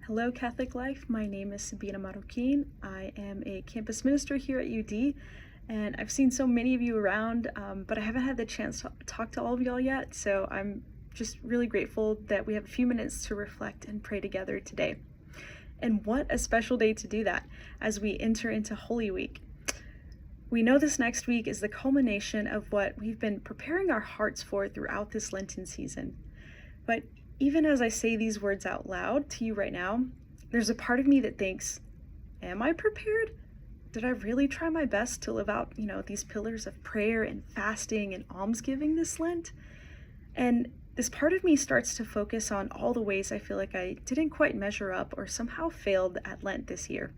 Hello, Catholic Life. My name is Sabina Marroquin. I am a campus minister here at UD, and I've seen so many of you around, but I haven't had the chance to talk to all of y'all yet, so I'm just really grateful that we have a few minutes to reflect and pray together today. And what a special day to do that as we enter into Holy Week. We know this next week is the culmination of what we've been preparing our hearts for throughout this Lenten season. But even as I say these words out loud to you right now, there's a part of me that thinks, am I prepared? Did I really try my best to live out, these pillars of prayer and fasting and almsgiving this Lent? And this part of me starts to focus on all the ways I feel like I didn't quite measure up or somehow failed at Lent this year.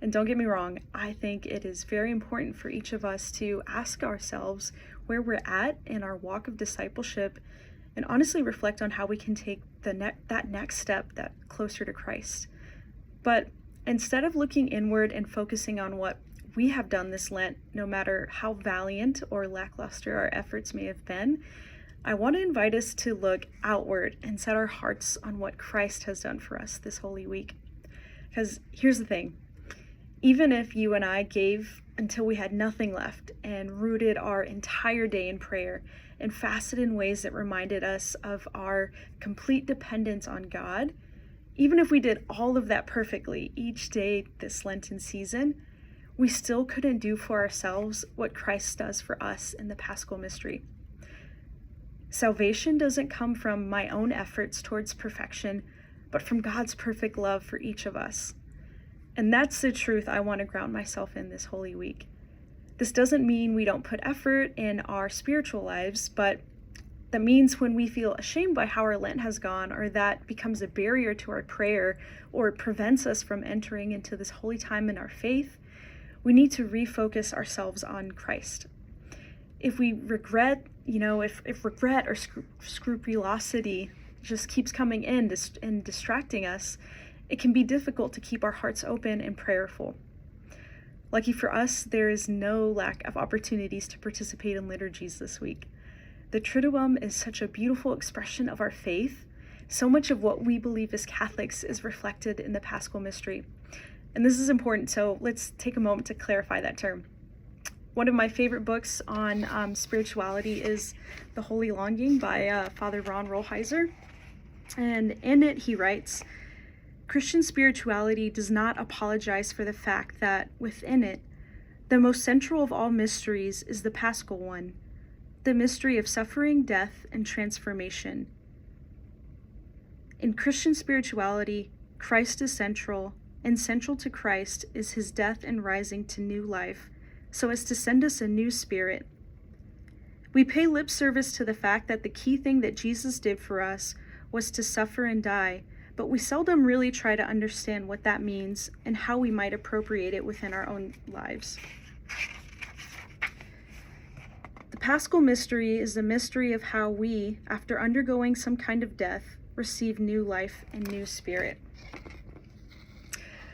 And don't get me wrong, I think it is very important for each of us to ask ourselves where we're at in our walk of discipleship and honestly reflect on how we can take that next step that closer to Christ. But instead of looking inward and focusing on what we have done this Lent, no matter how valiant or lackluster our efforts may have been, I want to invite us to look outward and set our hearts on what Christ has done for us this Holy Week. Because here's the thing, even if you and I gave until we had nothing left and rooted our entire day in prayer and fasted in ways that reminded us of our complete dependence on God, even if we did all of that perfectly each day this Lenten season, we still couldn't do for ourselves what Christ does for us in the Paschal Mystery. Salvation doesn't come from my own efforts towards perfection, but from God's perfect love for each of us. And that's the truth I want to ground myself in this Holy Week. This doesn't mean we don't put effort in our spiritual lives, but that means when we feel ashamed by how our Lent has gone, or that becomes a barrier to our prayer, or prevents us from entering into this holy time in our faith, we need to refocus ourselves on Christ. If we regret, if regret or scrupulosity just keeps coming in and distracting us, it can be difficult to keep our hearts open and prayerful. Lucky for us, there is no lack of opportunities to participate in liturgies this week. The Triduum is such a beautiful expression of our faith. So much of what we believe as Catholics is reflected in the Paschal Mystery. And this is important, so let's take a moment to clarify that term. One of my favorite books on spirituality is The Holy Longing by Father Ron Rolheiser. And in it, he writes, Christian spirituality does not apologize for the fact that within it, the most central of all mysteries is the Paschal one, the mystery of suffering, death, and transformation. In Christian spirituality, Christ is central, and central to Christ is his death and rising to new life, so as to send us a new spirit. We pay lip service to the fact that the key thing that Jesus did for us was to suffer and die, but we seldom really try to understand what that means and how we might appropriate it within our own lives. The Paschal Mystery is the mystery of how we, after undergoing some kind of death, receive new life and new spirit.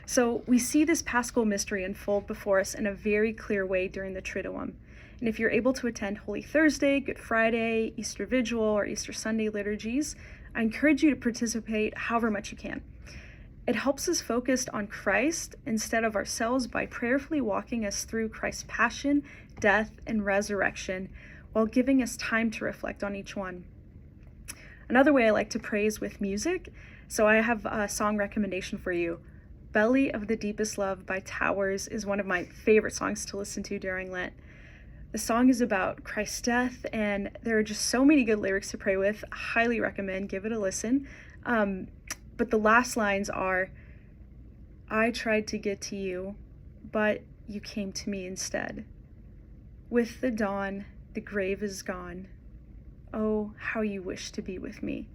So we see this Paschal Mystery unfold before us in a very clear way during the Triduum. And if you're able to attend Holy Thursday, Good Friday, Easter Vigil, or Easter Sunday liturgies, I encourage you to participate however much you can. It helps us focus on Christ instead of ourselves by prayerfully walking us through Christ's passion, death, and resurrection while giving us time to reflect on each one. Another way I like to pray is with music, so I have a song recommendation for you. Belly of the Deepest Love by Towers is one of my favorite songs to listen to during Lent. The song is about Christ's death, and there are just so many good lyrics to pray with. I highly recommend, give it a listen. But the last lines are, I tried to get to you, but you came to me instead. With the dawn, the grave is gone. Oh, how you wish to be with me.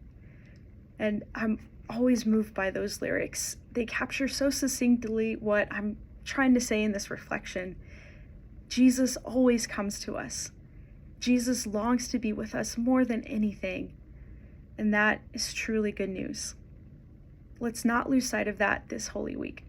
And I'm always moved by those lyrics. They capture so succinctly what I'm trying to say in this reflection. Jesus always comes to us. Jesus longs to be with us more than anything. And that is truly good news. Let's not lose sight of that this Holy Week.